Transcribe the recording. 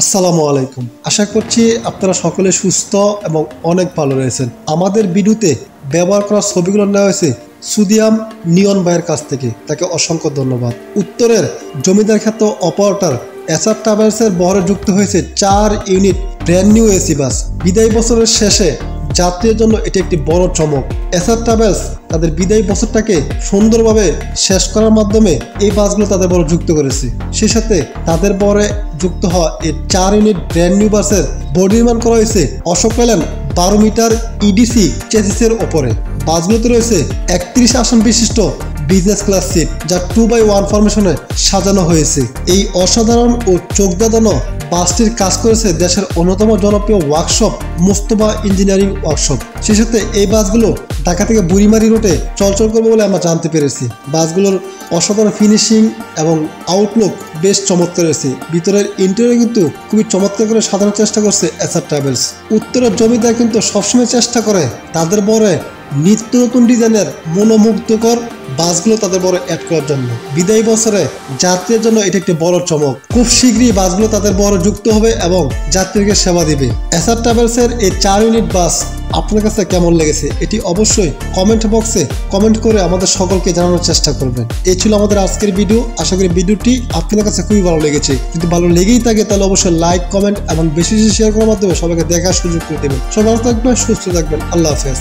আসসালামু আলাইকুম। আশা করছি আপনারা সকলে সুস্থ এবং অনেক ভালো রয়েছেন। আমাদের ভিডিওতে ব্যবহার করা ছবিগুলো নেওয়া হয়েছে সুদিয়াম নিয়ন ভাইয়ের কাছ থেকে, তাকে অসংখ্য ধন্যবাদ। উত্তরের জমিদার খ্যাত অপারেটর এসআর ট্রাভেলসের বহরে যুক্ত হয়েছে 4 unit brand new AC bus. বিদায় বছরের শেষে যাত্রীদের জন্য এটি একটি বড় চমক। এসআর ট্রাভেলস তাদের বিদায়ী বছরটাকে সুন্দরভাবে শেষ করার মাধ্যমে এই বাসগুলো তাদের বড় যুক্ত করেছে। সেই সাথে তাদের বরে যুক্ত হওয়া এই 4 ইউনিট ব্র্যান্ড নিউ বাসের বডি নির্মাণ করা হয়েছে অশোক লেল্যান্ড 12 মিটার ইডিসি চেসিসের ওপরে। বাসগুলোতে রয়েছে 31 আসন বিশিষ্ট বিজনেস ক্লাস সিট, যা 2x1 ফরমেশনে সাজানো হয়েছে। এই অসাধারণ ও চোখ ধাঁধানো বাসটির কাজ করেছে দেশের অন্যতম জনপ্রিয় ওয়ার্কশপ মুস্তফা ইঞ্জিনিয়ারিং ওয়ার্কশপ। সেই সাথে এই বাসগুলো ঢাকা থেকে বুড়িমারি রুটে চলাচল করবে বলে আমরা জানতে পেরেছি। বাসগুলোর অসাধারণ ফিনিশিং এবং আউটলুক বেশ চমৎকার রয়েছে। ভিতরের ইন্টেরিয়র কিন্তু খুবই চমৎকার করে সাজানোর চেষ্টা করছে এসআর ট্রাভেলস। উত্তরের জমিদার কিন্তু সবসময় চেষ্টা করে তাদের বরে নিত্য নতুন ডিজাইনের মনোমুগ্ধকর বাসগুলো তাদের বড় অ্যাড করার জন্য। বিদায়ী বছরে যাত্রীদের জন্য এটি একটি বড় চমক। খুব শীঘ্রই বাসগুলো তাদের বড় যুক্ত হবে এবং যাত্রীকে সেবা দিবে। এসআর ট্রাভেলসের এই 4 ইউনিট বাস আপনার কাছে কেমন লেগেছে এটি অবশ্যই কমেন্ট বক্সে কমেন্ট করে আমাদের সকলকে জানানোর চেষ্টা করবেন। এই ছিল আমাদের আজকের ভিডিও। আশা করি ভিডিওটি আপনার কাছে খুবই ভালো লেগেছে। যদি ভালো লেগেই থাকে তাহলে অবশ্যই লাইক, কমেন্ট এবং বেশি বেশি শেয়ার করার মাধ্যমে সবাইকে দেখার সুযোগ করে দেবেন। সবাই ভালো থাকবেন, সুস্থ থাকবেন। আল্লাহ হাফেজ।